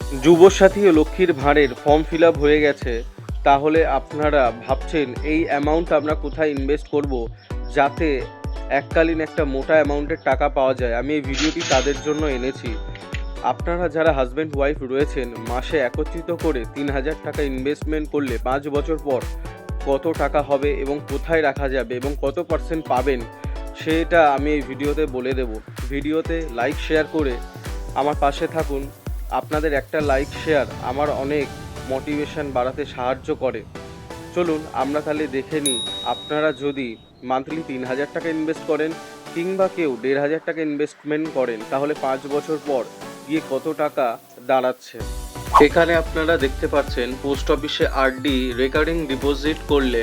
যুবসাথী ও লক্ষ্মীর ভাঁড়ের form fill up হয়ে গেছে, তাহলে আপনারা ভাবছেন এই অ্যামাউন্ট আমরা কোথায় ইনভেস্ট করব যাতে এককালীন একটা মোটা অ্যামাউন্টের টাকা পাওয়া যায়। আমি এই ভিডিওটি তাদের জন্য এনেছি। আপনারা যারা হাজব্যান্ড ওয়াইফ রয়েছেন, মাসে একত্রিত করে ৩,০০০ টাকা ইনভেস্টমেন্ট করলে ৫ বছর পর কত টাকা হবে এবং কোথায় রাখা যাবে এবং কত পার্সেন্ট পাবেন, সেটা আমি এই ভিডিওতে বলে দেব। ভিডিওতে লাইক শেয়ার করে আমার পাশে থাকুন। আপনাদের একটা লাইক শেয়ার আমার অনেক মোটিভেশন বাড়াতে সাহায্য করে। চলুন আমরা তাহলে দেখে নিই, আপনারা যদি মান্থলি ৩,০০০ টাকা ইনভেস্ট করেন কিংবা কেউ ১,৫০০ টাকা ইনভেস্টমেন্ট করেন, তাহলে ৫ বছর পর গিয়ে কত টাকা দাঁড়াচ্ছে। এখানে আপনারা দেখতে পাচ্ছেন পোস্ট অফিসে আরডি রেকারিং ডিপোজিট করলে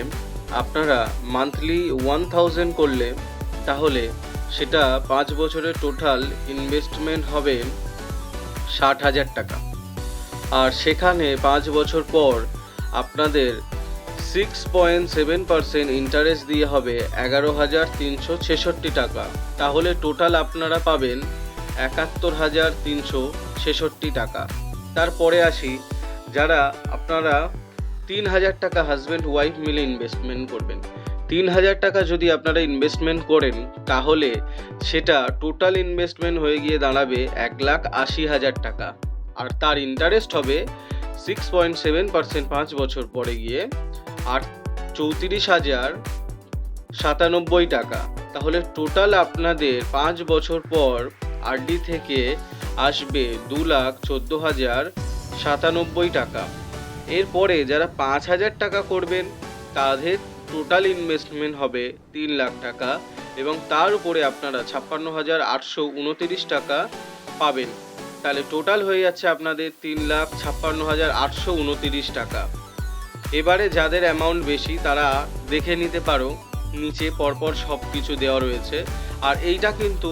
আপনারা মান্থলি 1000 করলে তাহলে সেটা ৫ বছরের টোটাল ইনভেস্টমেন্ট হবে ৬০,০০০ টাকা। আর সেখানে ৫ বছর পর আপনাদের 6.7% ইন্টারেস্ট দিয়ে হবে ১১,৩৬৬ টাকা। তাহলে টোটাল আপনারা পাবেন ৭১,৩৬৬ টাকা। তারপরে আসি, যারা আপনারা ৩,০০০ টাকা হাজব্যান্ড ওয়াইফ মিলে ইনভেস্টমেন্ট করবেন। ৩,০০০ টাকা যদি আপনারা ইনভেস্টমেন্ট করেন তাহলে সেটা টোটাল ইনভেস্টমেন্ট হয়ে গিয়ে দাঁড়াবে ১,৮০,০০০ টাকা। আর তার ইন্টারেস্ট হবে 6.7% ৫ বছর পরে গিয়ে আর ৩৪,০৯৭ টাকা। তাহলে টোটাল আপনাদের ৫ বছর পর আরডি থেকে আসবে ২,১৪,০৯৭ টাকা। এরপরে যারা ৫,০০০ টাকা করবেন তাদের টোটাল ইনভেস্টমেন্ট হবে ৩,০০,০০০ টাকা এবং তার উপরে আপনারা ৫৬,৮২৯ টাকা পাবেন। তাহলে টোটাল হয়ে যাচ্ছে আপনাদের ৩,৫৬,৮২৯ টাকা। এবারে যাদের অ্যামাউন্ট বেশি তারা দেখে নিতে পারো, নিচে পরপর সব কিছু দেওয়া রয়েছে। আর এইটা কিন্তু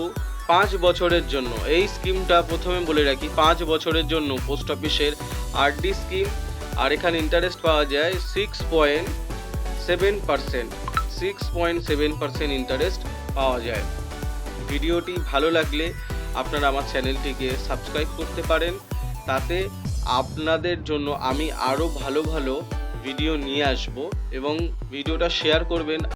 ৫ বছরের জন্য, এই স্কিমটা প্রথমে বলে রাখি ৫ বছরের জন্য পোস্ট অফিসের আরডি স্কিম। আর এখানে ইন্টারেস্ট পাওয়া যায় 6.7% ইন্টারেস্ট পাওয়া যায়। ভিডিওটি ভালো লাগলে আপনারা আমার চ্যানেলটিকে সাবস্ক্রাইব করতে পারেন, তাতে আপনাদের জন্য আমি আরও ভালো ভালো ভিডিও নিয়ে আসব এবং ভিডিওটা শেয়ার করবেন।